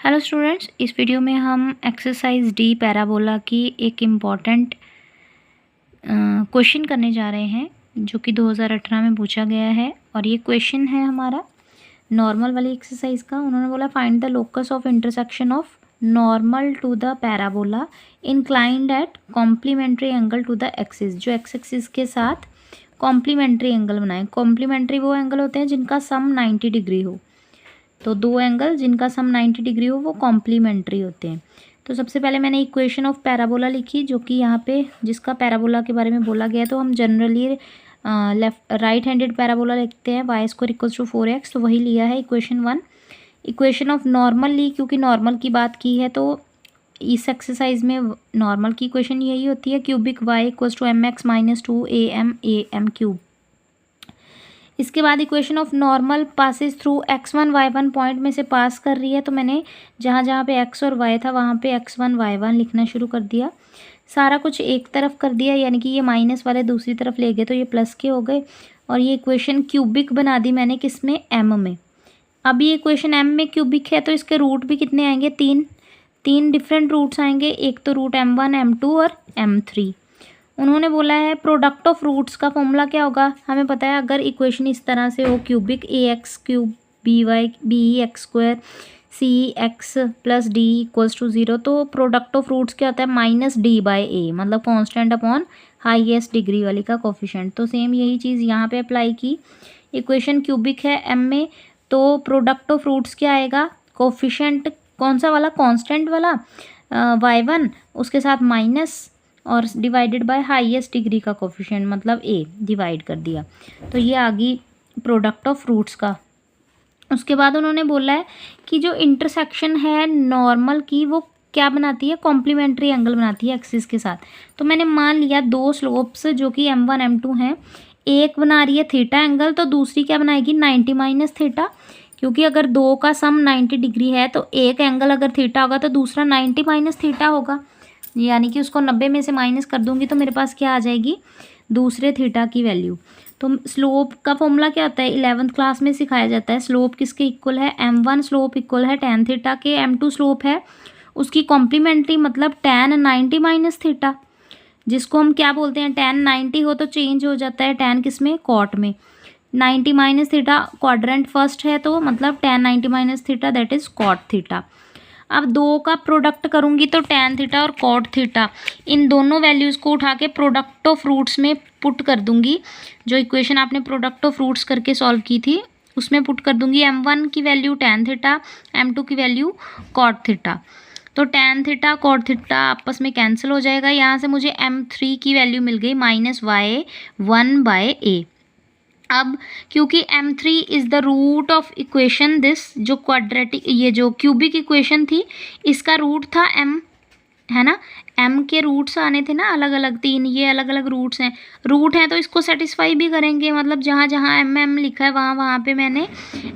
Hello students, इस video में हम एक्सरसाइज डी पैराबोला की एक इम्पॉर्टेंट क्वेश्चन करने जा रहे हैं जो कि 2018 में पूछा गया है। और ये क्वेश्चन है हमारा नॉर्मल वाली एक्सरसाइज का। उन्होंने बोला find the locus of intersection of normal to the parabola inclined at complementary angle to the axis. जो एक्स एक्सिस के साथ कॉम्प्लीमेंट्री एंगल बनाए। कॉम्प्लीमेंट्री वो एंगल होते हैं जिनका सम 90 डिग्री हो। तो दो एंगल जिनका सम 90 डिग्री हो वो कॉम्प्लीमेंट्री होते हैं। तो सबसे पहले मैंने इक्वेशन ऑफ पैराबोला लिखी जो कि यहाँ पे जिसका पैराबोला के बारे में बोला गया है। तो हम जनरली राइट हैंडेड पैराबोला लिखते हैं y² = 4x। तो वही लिया है इक्वेशन 1। इक्वेशन ऑफ नॉर्मल ली क्योंकि नॉर्मल की बात की है। तो इस एक्सरसाइज में नॉर्मल की इक्वेशन यही होती है cubic y = mx - 2am cube. इसके बाद equation of normal passes through x1 y1 point में से पास कर रही है। तो मैंने जहाँ जहाँ पे x और y था वहाँ पे x1 y1 लिखना शुरू कर दिया। सारा कुछ एक तरफ कर दिया, यानी कि ये माइनस वाले दूसरी तरफ ले गए तो ये प्लस के हो गए। और ये इक्वेशन क्यूबिक बना दी मैंने किस में, m में। अब ये इक्वेशन m में क्यूबिक है तो इसके रूट भी कितने आएंगे, तीन डिफरेंट रूट्स आएंगे। एक तो रूट m1 m2 और m3। उन्होंने बोला है प्रोडक्ट ऑफ रूट्स का फॉर्मूला क्या होगा। हमें पता है अगर इक्वेशन इस तरह से हो cubic ax³ bx² cx + d = 0 तो प्रोडक्ट ऑफ रूट्स क्या होता है -d/a, मतलब कांस्टेंट अपॉन हाईएस्ट डिग्री वाली का कोफिशिएंट। तो सेम यही चीज़ यहाँ पे अप्लाई की। इक्वेशन क्यूबिक है m में तो प्रोडक्ट ऑफ रूट्स क्या आएगा, कोफिशिएंट कौन सा वाला, कांस्टेंट वाला y1 उसके साथ माइनस और डिवाइडेड बाय हाईएस्ट डिग्री का कोफिशिएंट मतलब a डिवाइड कर दिया। तो ये आ गई प्रोडक्ट ऑफ रूट्स का। उसके बाद उन्होंने बोला है कि जो इंटरसेक्शन है नॉर्मल की वो क्या बनाती है, कॉम्प्लीमेंट्री एंगल बनाती है एक्सिस के साथ। तो मैंने मान लिया दो स्लोप्स जो कि m1 m2 हैं, एक बना रही है थीटा एंगल तो दूसरी क्या बनाएगी 90 - थीटा। क्योंकि अगर दो का सम 90 डिग्री है तो एक एंगल अगर थीटा होगा तो दूसरा 90 - थीटा होगा, यानी कि उसको 90 में से माइनस कर दूंगी तो मेरे पास क्या आ जाएगी, दूसरे थीटा की वैल्यू। तो स्लोप का फॉर्मूला क्या होता है, 11th क्लास में सिखाया जाता है। स्लोप किसके इक्वल है, m1 स्लोप इक्वल है tan थीटा के, m2 स्लोप है उसकी कॉम्प्लीमेंट्री मतलब tan 90 - थीटा, जिसको हम क्या बोलते हैं, tan 90 हो तो चेंज हो जाता है tan किस में, कॉट में। 90 - थीटा क्वाड्रेंट फर्स्ट है तो मतलब tan 90 - theta that is cot theta. अब दो का प्रोडक्ट करूंगी तो tan थीटा और कॉट थीटा इन दोनों वैल्यूज़ को उठा के प्रोडक्ट ऑफ रूट्स में पुट कर दूंगी। जो इक्वेशन आपने प्रोडक्ट ऑफ रूट्स करके सॉल्व की थी उसमें पुट कर दूंगी। m1 की वैल्यू tan थीटा, m2 की वैल्यू कॉट थीटा। तो tan थीटा कॉट थीटा आपस में कैंसिल हो जाएगा। यहाँ से मुझे m3 की वैल्यू मिल गई -y1/a। अब क्योंकि m3 is the root of equation this, जो क्वाड्रेटिक ये जो क्यूबिक इक्वेशन थी इसका रूट था m, है ना। m के रूट्स आने थे ना अलग अलग, तीन ये अलग अलग रूट्स हैं। रूट हैं तो इसको सेटिस्फाई भी करेंगे, मतलब जहाँ जहाँ m लिखा है वहाँ वहाँ पे मैंने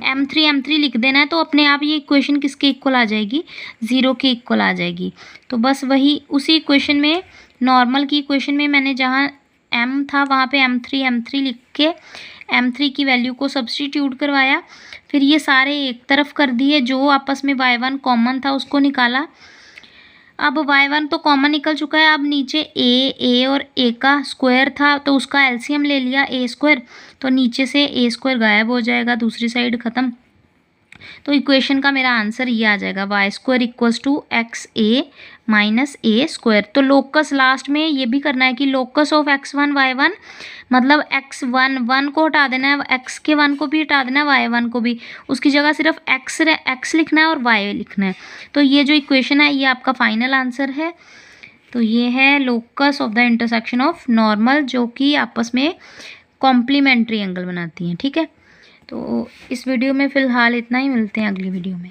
m3 लिख देना है। तो अपने आप ये इक्वेशन किसके इक्वल आ जाएगी, 0 के इक्वल आ जाएगी। तो बस वही उसी इक्वेशन में, नॉर्मल की इक्वेशन में मैंने जहाँ m था वहाँ पे m3 लिख के m3 की वैल्यू को सब्स्टिट्यूट करवाया। फिर ये सारे एक तरफ कर दिए, जो आपस में y1 कॉमन था उसको निकाला। अब y1 तो कॉमन निकल चुका है। अब नीचे a और a का स्क्वायर था तो उसका एलसीएम ले लिया a², तो नीचे से a² गायब हो जाएगा, दूसरी साइड ख़त्म। तो इक्वेशन का मेरा आंसर ये आ जाएगा y² = xa - a²। तो लोकस लास्ट में ये भी करना है कि लोकस ऑफ x1 y1 मतलब x1 1 को हटा देना है, x के 1 को भी हटा देना है, y1 को भी, उसकी जगह सिर्फ x लिखना है और y लिखना है। तो ये जो इक्वेशन है ये आपका फाइनल आंसर है। तो ये है locus of the intersection of normal जो कि आपस में कॉम्प्लीमेंट्री एंगल बनाती हैं। ठीक है, तो इस वीडियो में फ़िलहाल इतना ही, मिलते हैं अगली वीडियो में।